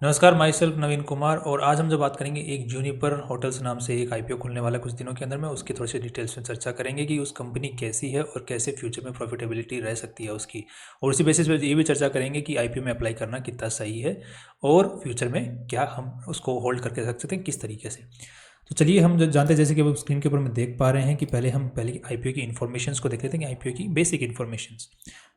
नमस्कार, my self नवीन कुमार। और आज हम जो बात करेंगे एक जूनिपर होटल्स नाम से एक आईपीओ खुलने वाला कुछ दिनों के अंदर में, उसकी थोड़ी सी डिटेल्स में चर्चा करेंगे कि उस कंपनी कैसी है और कैसे फ्यूचर में प्रॉफिटेबिलिटी रह सकती है उसकी। और उसी बेसिस पे ये भी चर्चा करेंगे कि आईपीओ में अप्लाई करना कितना सही है और फ्यूचर में क्या हम उसको होल्ड करके रख सकते हैं किस तरीके से। तो चलिए हम जो जानते हैं, जैसे कि वो स्क्रीन के ऊपर में देख पा रहे हैं कि पहले आईपीओ की इन्फॉर्मेशंस को देख लेते हैं कि आईपीओ की बेसिक इन्फॉर्मेशंस।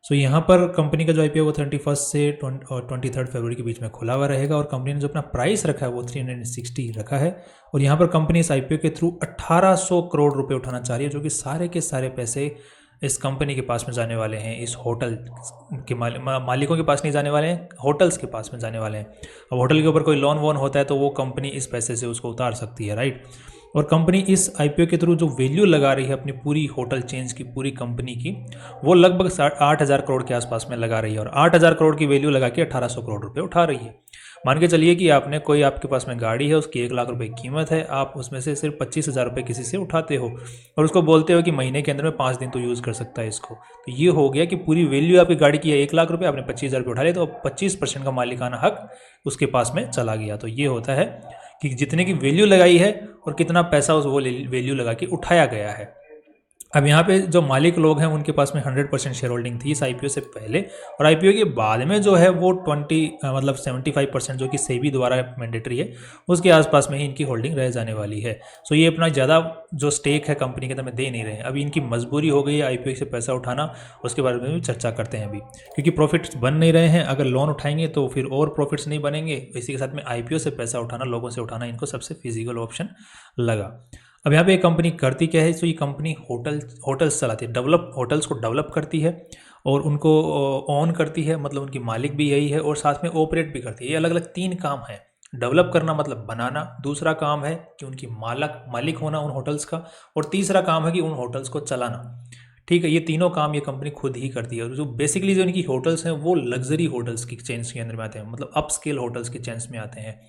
सो यहाँ पर कंपनी का जो आईपीओ वो 31 से 23 फरवरी के बीच में खुला हुआ रहेगा और कंपनी ने जो अपना प्राइस रखा है वो 360 रखा है। और यहाँ पर कंपनी इस आईपीओ के थ्रू 1800 करोड़ रुपए उठाना चाह रही है, जो कि सारे के सारे पैसे इस कंपनी के पास में जाने वाले हैं, इस होटल के मालिकों के पास नहीं जाने वाले हैं, होटल्स के पास में जाने वाले हैं। अब होटल के ऊपर कोई लोन वोन होता है तो वो कंपनी इस पैसे से उसको उतार सकती है, राइट। और कंपनी इस आईपीओ के थ्रू जो वैल्यू लगा रही है अपनी पूरी होटल चेन्स की, पूरी कंपनी की, वो लगभग 8,000 करोड़ के आसपास में लगा रही है। और 8,000 करोड़ की वैल्यू लगा के 1,800 करोड़ रुपए उठा रही है। मान के चलिए कि आपके पास में गाड़ी है, उसकी 1 लाख रुपए कीमत है, आप उसमें से सिर्फ 25,000 रुपये किसी से उठाते हो और उसको बोलते हो कि महीने के अंदर में 5 दिन तो यूज़ कर सकता है इसको। तो ये हो गया कि पूरी वैल्यू आपकी गाड़ी की है 1 लाख रुपये, आपने 25,000 रुपये उठा लिया, तो 25% का मालिकाना हक उसके पास में चला गया। तो ये होता है कि जितने की वैल्यू लगाई है और कितना पैसा उस वो वैल्यू लगा के उठाया गया है। अब यहाँ पे जो मालिक लोग हैं उनके पास में 100% शेयर होल्डिंग थी इस आईपीओ से पहले, और आईपीओ के बाद में जो है वो 75% जो कि सेबी द्वारा मैंडेटरी है, उसके आसपास में ही इनकी होल्डिंग रह जाने वाली है। सो ये अपना ज़्यादा जो स्टेक है कंपनी के अंदर में दे नहीं रहे हैं। अभी इनकी मजबूरी हो गई है आईपीओ से पैसा उठाना, उसके बारे में भी चर्चा करते हैं अभी, क्योंकि प्रॉफिट्स बन नहीं रहे हैं। अगर लोन उठाएंगे तो फिर और प्रॉफिट्स नहीं बनेंगे, इसी के साथ में आईपीओ से पैसा उठाना, लोगों से उठाना इनको सबसे फिजिकल ऑप्शन लगा। अब यहाँ पे ये कंपनी करती क्या है, तो ये कंपनी होटल्स चलाती है, होटल्स को डेवलप करती है और उनको ऑन करती है, मतलब उनकी मालिक भी यही है, और साथ में ऑपरेट भी करती है। ये अलग अलग 3 काम है। डेवलप करना मतलब बनाना, दूसरा काम है कि उनकी मालिक होना उन होटल्स का, और तीसरा काम है कि उन होटल्स को चलाना। ठीक है, ये तीनों काम ये कंपनी खुद ही करती है। और जो बेसिकली जो इनकी होटल्स हैं वो लग्जरी होटल्स की चेन्स के अंदर में आते हैं, मतलब अप स्केल होटल्स की चेन्स में आते हैं।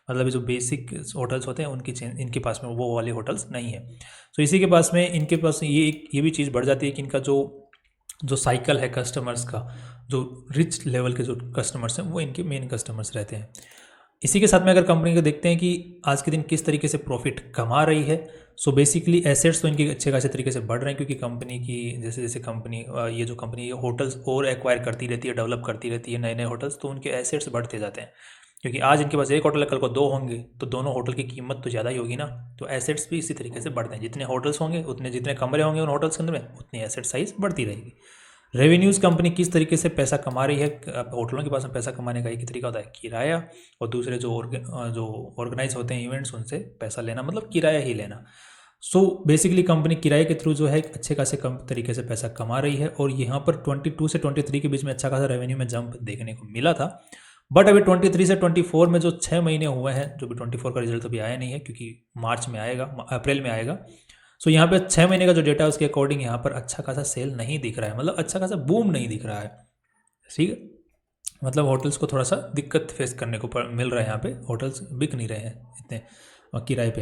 मतलब जो बेसिक होटल्स होते हैं उनकी चेन इनके पास में वो वाले होटल्स नहीं है। तो इसी के पास में इनके पास ये भी चीज़ बढ़ जाती है कि इनका जो जो साइकिल है कस्टमर्स का, जो रिच लेवल के जो कस्टमर्स हैं वो इनके मेन कस्टमर्स रहते हैं। इसी के साथ में अगर कंपनी को देखते हैं कि आज के दिन किस तरीके से प्रॉफिट कमा रही है, सो बेसिकली एसेट्स तो इनके अच्छे खासे तरीके से बढ़ रहे हैं, क्योंकि कंपनी की जैसे जैसे कंपनी ये जो कंपनी ये होटल्स और एक्वायर करती रहती है, डेवलप करती रहती है नए नए होटल्स, तो उनके एसेट्स बढ़ते जाते हैं। क्योंकि आज इनके पास एक होटल है, कल को 2 होंगे, तो दोनों होटल की कीमत तो ज़्यादा ही होगी ना। तो एसेट्स भी इसी तरीके से बढ़ते हैं, जितने होटल्स होंगे उतने, जितने कमरे होंगे उन होटल्स के अंदर में, उतनी एसेट साइज बढ़ती रहेगी। रेवेन्यूज़ कंपनी किस तरीके से पैसा कमा रही है, होटलों के पास में पैसा कमाने का एक ही तरीका होता है किराया, और दूसरे जो ऑर्गेनाइज होते हैं इवेंट्स, उनसे पैसा लेना, मतलब किराया ही लेना। सो बेसिकली कंपनी किराए के थ्रू जो है अच्छे खासे कम तरीके से पैसा कमा रही है। और यहाँ पर 22 से 23 के बीच में अच्छा खासा रेवेन्यू में जंप देखने को मिला था। बट अभी 23 से 24 में जो 6 महीने हुए हैं, जो भी 24 का रिजल्ट अभी आया नहीं है, क्योंकि मार्च में आएगा, अप्रैल में आएगा। सो यहाँ पे 6 महीने का जो डेटा है उसके अकॉर्डिंग यहाँ पर अच्छा खासा सेल नहीं दिख रहा है, मतलब अच्छा खासा बूम नहीं दिख रहा है। ठीक है, मतलब होटल्स को थोड़ा सा दिक्कत फेस करने को मिल रहा है, यहाँ पे होटल्स बिक नहीं रहे हैं इतने किराए पे।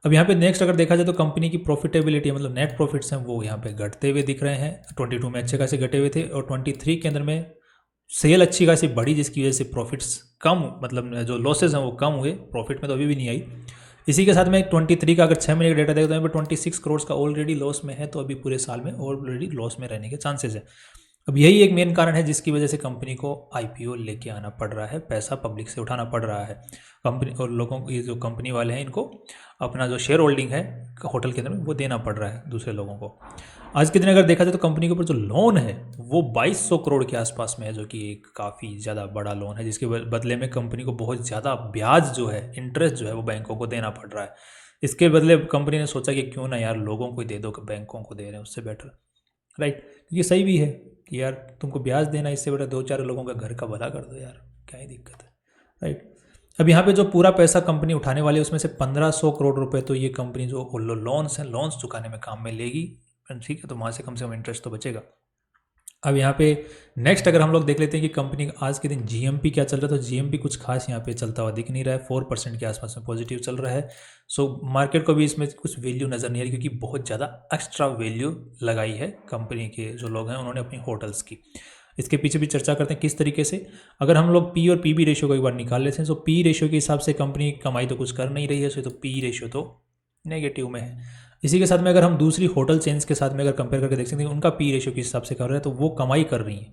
अब यहाँ पे नेक्स्ट अगर देखा जाए तो कंपनी की प्रॉफिटेबिलिटी, मतलब नेट प्रॉफिट्स हैं, वो यहाँ पे घटते हुए दिख रहे हैं। 22 में अच्छे खासे घटे हुए थे और 23 के अंदर में सेल अच्छी खासी बढ़ी, जिसकी वजह से प्रॉफिट्स कम, मतलब जो लॉसेज हैं वो कम हुए, प्रॉफिट में तो अभी भी नहीं आई। इसी के साथ में 23 का अगर 6 महीने का डेटा देखो तो यहाँ पर 26 करोड़ का ऑलरेडी लॉस में है, तो अभी पूरे साल में ऑलरेडी लॉस में रहने के चांसेस है। अब यही एक मेन कारण है जिसकी वजह से कंपनी को आईपीओ लेके आना पड़ रहा है, पैसा पब्लिक से उठाना पड़ रहा है। कंपनी और लोगों को, ये जो कंपनी वाले हैं, इनको अपना जो शेयर होल्डिंग है होटल के अंदर में वो देना पड़ रहा है दूसरे लोगों को। आज के दिन अगर देखा जाए तो कंपनी के ऊपर जो लोन है वो 2200 करोड़ के आसपास में है, जो कि एक काफ़ी ज़्यादा बड़ा लोन है, जिसके बदले में कंपनी को बहुत ज़्यादा ब्याज जो है, इंटरेस्ट जो है, वो बैंकों को देना पड़ रहा है। इसके बदले कंपनी ने सोचा कि क्यों ना यार लोगों को ही दे दो, बैंकों को दे रहे हैं उससे बेटर, राइट। ये सही भी है कि यार तुमको ब्याज देना, इससे बड़ा 2-4 लोगों का घर का भला कर दो यार, क्या ही दिक्कत है, राइट। अब यहाँ पे जो पूरा पैसा कंपनी उठाने वाली है उसमें से 1500 करोड़ रुपए तो ये कंपनी जो लोन्स हैं, लोन्स चुकाने में काम में लेगी, ठीक है, तो वहाँ से कम इंटरेस्ट तो बचेगा। अब यहाँ पे नेक्स्ट अगर हम लोग देख लेते हैं कि कंपनी का आज के दिन जीएमपी क्या चल रहा है, तो जीएमपी कुछ खास यहाँ पे चलता हुआ दिख नहीं रहा है, 4% के आसपास में पॉजिटिव चल रहा है। सो मार्केट को भी इसमें कुछ वैल्यू नज़र नहीं आ रही, क्योंकि बहुत ज़्यादा एक्स्ट्रा वैल्यू लगाई है कंपनी के जो लोग हैं उन्होंने अपनी होटल्स की। इसके पीछे भी चर्चा करते हैं किस तरीके से। अगर हम लोग पी और पी बी रेशियो को एक बार निकाल लेते हैं तो पी रेशियो के हिसाब से कंपनी कमाई तो कुछ कर नहीं रही है, तो पी रेशियो तो नेगेटिव में है। इसी के साथ में अगर हम दूसरी होटल चेन्स के साथ में अगर कंपेयर करके देख सकते हैं उनका पी रेशियो के हिसाब से कर रहे हैं तो वो कमाई कर रही हैं,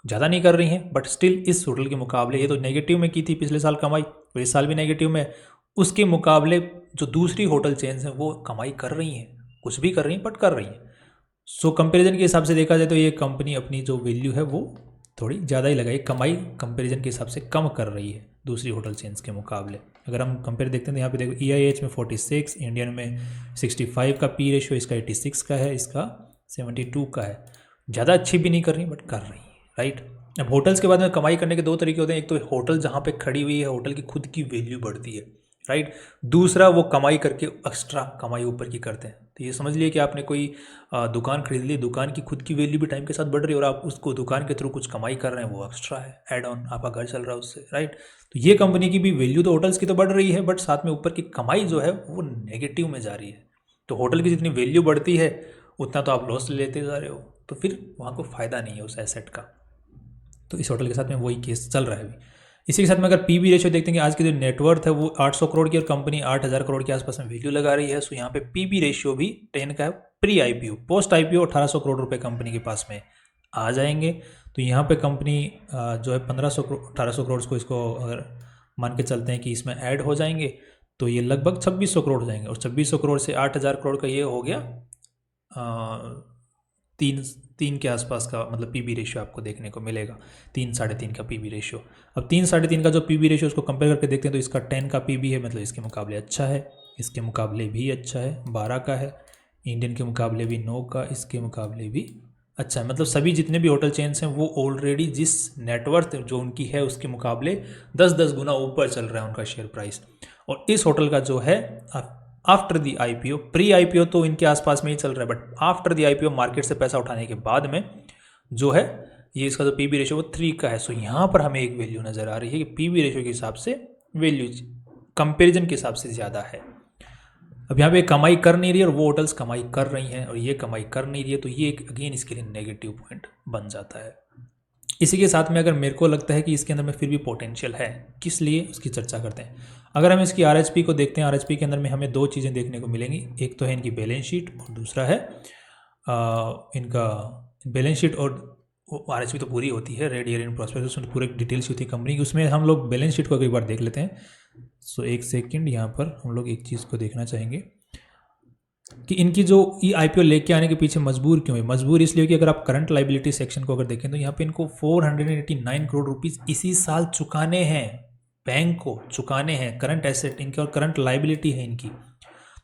ज़्यादा नहीं कर रही हैं, बट स्टिल इस होटल के मुकाबले, ये तो नेगेटिव में की थी पिछले साल कमाई और इस साल भी नेगेटिव में, उसके मुकाबले जो दूसरी होटल चेन्स हैं वो कमाई कर रही हैं, कुछ भी कर रही हैं बट कर रही हैं। सो कंपैरिजन के हिसाब से देखा जाए तो ये कंपनी अपनी जो वैल्यू है वो थोड़ी ज़्यादा ही लगाई, कमाई कंपैरिजन के हिसाब से कम कर रही है दूसरी होटल चेन्स के मुकाबले। अगर हम कंपेयर देखते हैं तो यहाँ पे देखो EIH में 46, इंडियन में 65 का पी रेशियो, इसका 86 का है, इसका 72 का है। ज़्यादा अच्छी भी नहीं कर रही बट कर रही है, राइट। अब होटल्स के बाद में कमाई करने के दो तरीके होते हैं, एक तो होटल जहाँ पे खड़ी हुई है होटल की खुद की वैल्यू बढ़ती है, राइट। दूसरा वो कमाई करके एक्स्ट्रा कमाई ऊपर की करते हैं। तो ये समझ लिए कि आपने कोई दुकान खरीद ली, दुकान की खुद की वैल्यू भी टाइम के साथ बढ़ रही है और आप उसको दुकान के थ्रू कुछ कमाई कर रहे हैं, वो एक्स्ट्रा है, एड ऑन, आपका घर चल रहा है उससे, राइट। तो ये कंपनी की भी वैल्यू तो होटल्स की तो बढ़ रही है बट साथ में ऊपर की कमाई जो है वो नेगेटिव में जा रही है। तो होटल की जितनी वैल्यू बढ़ती है उतना तो आप लॉस लेते जा रहे हो, तो फिर वहाँ को फ़ायदा नहीं है उस एसेट का। तो इस होटल के साथ में वही केस चल रहा है अभी। इसी के साथ में अगर पी बी रेशियो देखते हैं कि आज की जो नेटवर्थ है वो 800 करोड़ की और कंपनी 8000 करोड़ के आसपास में वैल्यू लगा रही है, सो यहाँ पे पी बी रेशियो भी 10 का है। Pre IPO, post IPO 1800 crore रुपए कंपनी के पास में आ जाएंगे। तो यहाँ पे कंपनी जो है 1500 करोड़ 1800 करोड़ को इसको अगर मान के चलते हैं कि इसमें ऐड हो जाएंगे तो ये लगभग 2600 करोड़ हो जाएंगे और 2600 करोड़ से 8000 करोड़ का ये हो गया तीन के आसपास का, मतलब पी बी रेशियो आपको देखने को मिलेगा, 3 साढ़े 3 का पी बी रेशियो। अब 3 साढ़े 3 का जो पी बी रेशियो उसको कंपेयर करके देखते हैं तो इसका 10 का पी बी है, मतलब इसके मुकाबले अच्छा है, इसके मुकाबले भी अच्छा है, 12 का है, इंडियन के मुकाबले भी 9 का, इसके मुकाबले भी अच्छा है। मतलब सभी जितने भी होटल चेन्स हैं वो ऑलरेडी जिस नेटवर्थ जो उनकी है उसके मुकाबले 10-10 गुना ऊपर चल रहा है उनका शेयर प्राइस। और इस होटल का जो है after the IPO, pre IPO तो इनके आसपास में ही चल रहा है but after the IPO market से पैसा उठाने के बाद में जो है ये इसका जो पी बी रेशियो वो 3 का है। सो यहाँ पर हमें एक वैल्यू नज़र आ रही है कि पी बी रेशियो के हिसाब से वैल्यू कंपेरिजन के हिसाब से ज़्यादा है। अब यहाँ पे कमाई कर नहीं रही है और वो होटल्स कमाई कर रही हैं और ये कमाई कर नहीं रही है, तो ये एक अगेन इसके लिए नेगेटिव पॉइंट बन जाता है। इसी के साथ में अगर मेरे को लगता है कि इसके अंदर में फिर भी पोटेंशियल है, किस लिए उसकी चर्चा करते हैं। अगर हम इसकी RHP को देखते हैं, RHP के अंदर में हमें दो चीज़ें देखने को मिलेंगी, एक तो है इनकी बैलेंस शीट और दूसरा है इनका बैलेंस शीट। और RHP तो पूरी होती है, रेड ईयर इन प्रॉस्पेक्टस, उसमें पूरी डिटेल्स होती है कंपनी की, उसमें हम लोग बैलेंस शीट को एक बार देख लेते हैं। सो एक सेकेंड, यहाँ पर हम लोग एक चीज़ को देखना चाहेंगे कि इनकी जो IPO लेके आने के पीछे मजबूर क्यों है। मजबूर इसलिए कि अगर आप करंट लाइबिलिटी सेक्शन को अगर देखें तो यहाँ पे इनको 489 करोड़ रुपीस इसी साल चुकाने हैं, बैंक को चुकाने हैं, करंट एसेट इनके और करंट लाइबिलिटी है इनकी।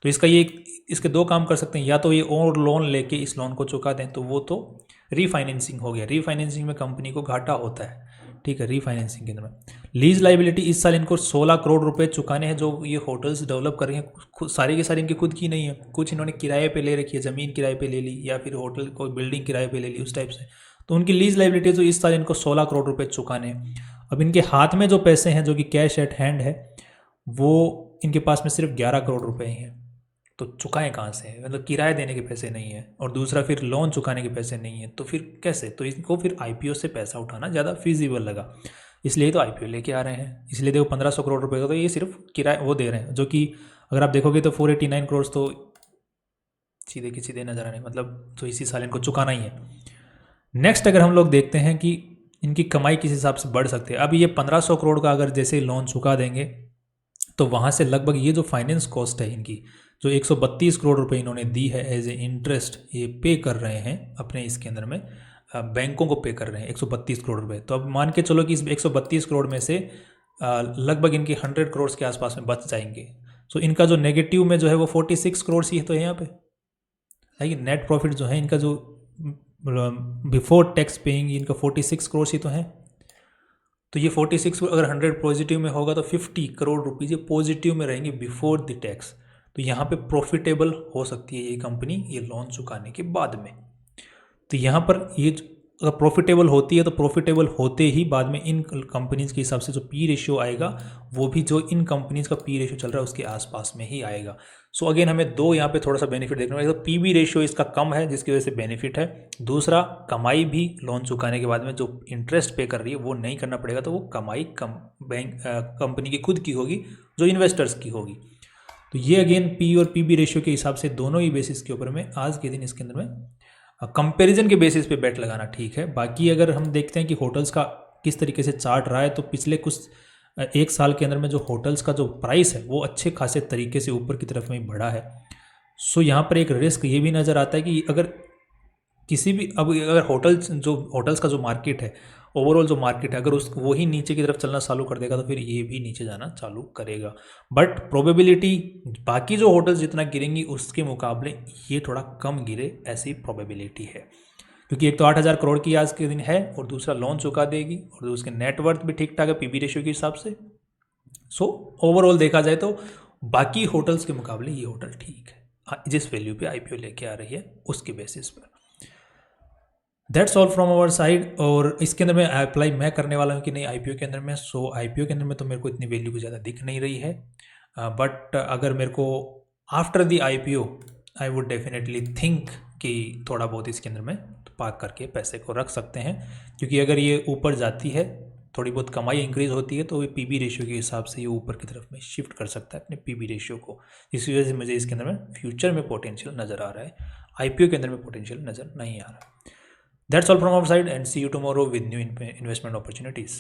तो इसका ये इसके दो काम कर सकते हैं, या तो ये और लोन लेके इस लोन को चुका दें तो वो तो रीफाइनेंसिंग हो गया, रीफाइनेंसिंग में कंपनी को घाटा होता है, ठीक है, रीफाइनेंसिंग के अंदर में। लीज लाइबिलिटी इस साल इनको 16 करोड़ रुपए चुकाने हैं, जो ये होटल्स डेवलप कर रही हैं, सारी की सारी इनकी खुद की नहीं है, कुछ इन्होंने किराए पे ले रखी है, ज़मीन किराए पे ले ली या फिर होटल को बिल्डिंग किराए पे ले ली, उस टाइप से। तो उनकी लीज लाइबिलिटी जो इस साल इनको 16 करोड़ रुपए चुकाने हैं। अब इनके हाथ में जो पैसे हैं जो कि कैश एट हैंड है वो इनके पास में सिर्फ 11 करोड़ रुपए ही हैं। तो चुकाएं कहाँ से, मतलब किराए देने के पैसे नहीं है और दूसरा फिर लोन चुकाने के पैसे नहीं है, तो फिर कैसे। तो इनको फिर IPO से पैसा उठाना ज़्यादा फिजिबल लगा, इसलिए तो IPO लेके आ रहे हैं। इसलिए देखो 1500 करोड़ रुपए का तो ये सिर्फ किराए वो दे रहे हैं, जो कि अगर आप देखोगे तो 489 करोड़ तो सीधे की सीधे नजर आने, मतलब तो इसी साल इनको चुकाना ही है। नेक्स्ट अगर हम लोग देखते हैं कि इनकी कमाई किस हिसाब से बढ़ सकती है। अब ये 1500 करोड़ का अगर जैसे लोन चुका देंगे तो वहाँ से लगभग ये जो फाइनेंस कॉस्ट है इनकी, जो 132 करोड़ रुपए इन्होंने दी है एज ए इंटरेस्ट, ये पे कर रहे हैं अपने इसके अंदर में, बैंकों को पे कर रहे हैं 132 करोड़ रुपए। तो अब मान के चलो कि इस 132 करोड़ में से लगभग इनके 100 करोड़ के आसपास में बच जाएंगे। सो इनका जो नेगेटिव में जो है वो 46 करोड़ ही तो है यहाँ पे, है कि नेट प्रॉफिट जो है इनका जो बिफोर टैक्स पेइंग इनका 46 करोड़ ही तो है। तो ये 46 अगर 100 पॉजिटिव में होगा तो 50 करोड़ रुपीज़ ये पॉजिटिव में रहेंगे बिफोर द टैक्स। तो यहाँ पे प्रॉफिटेबल हो सकती है ये कंपनी ये लोन चुकाने के बाद में। तो यहाँ पर ये अगर प्रॉफिटेबल होती है तो प्रॉफिटेबल होते ही बाद में इन कंपनीज के हिसाब से जो पी रेशियो आएगा वो भी जो इन कंपनीज का पी रेशियो चल रहा है उसके आसपास में ही आएगा। सो अगेन हमें दो यहाँ पे थोड़ा सा बेनिफिट देखने को मिलेगा। पीबी रेशियो इसका कम है जिसकी वजह से बेनिफिट है। दूसरा, कमाई भी लोन चुकाने के बाद में जो इंटरेस्ट पे कर रही है वो नहीं करना पड़ेगा, तो वो कमाई कंपनी की खुद की होगी, जो इन्वेस्टर्स की होगी। तो ये अगेन पी और पीबी रेशियो के हिसाब से दोनों ही बेसिस के ऊपर में आज के दिन इसके अंदर में कंपैरिजन के बेसिस पे बेट लगाना ठीक है। बाकी अगर हम देखते हैं कि होटल्स का किस तरीके से चार्ट रहा है, तो पिछले कुछ एक साल के अंदर में जो होटल्स का जो प्राइस है वो अच्छे खासे तरीके से ऊपर की तरफ में बढ़ा है। सो यहाँ पर एक रिस्क ये भी नज़र आता है कि अगर किसी भी अगर होटल्स का जो मार्केट है, ओवरऑल जो मार्केट है, अगर उस वही नीचे की तरफ चलना चालू कर देगा तो फिर ये भी नीचे जाना चालू करेगा। बट प्रोबेबिलिटी बाकी जो होटल्स जितना गिरेंगी उसके मुकाबले ये थोड़ा कम गिरे, ऐसी प्रोबेबिलिटी है, क्योंकि एक तो 8,000 करोड़ की आज के दिन है और दूसरा लोन चुका देगी और उसके नेटवर्थ भी ठीक ठाक है पीबी रेशियो के हिसाब से। सो ओवरऑल देखा जाए तो बाकी होटल्स के मुकाबले ये होटल ठीक है जिस वैल्यू पे आईपीओ लेके आ रही है उसके बेसिस पर। That's all from our side. और इसके अंदर मैं अप्लाई मैं करने वाला हूँ कि नहीं आईपीओ के अंदर में। सो आईपीओ के अंदर में तो मेरे को इतनी वैल्यू को ज़्यादा दिख नहीं रही है, बट अगर मेरे को after the IPO I would definitely think कि थोड़ा बहुत इसके अंदर में पार्क करके पैसे को रख सकते हैं, क्योंकि अगर ये ऊपर जाती है, थोड़ी बहुत कमाई इंक्रीज होती है, तो ये पीबी रेशियो के हिसाब से ये ऊपर की तरफ में शिफ्ट कर सकता है अपने पीबी रेशियो को। इस वजह से मुझे इसके अंदर में फ्यूचर में पोटेंशियल नज़र आ रहा है, आईपीओ के अंदर में पोटेंशियल नज़र नहीं आ रहा। That's all from our side and see you tomorrow with new investment opportunities.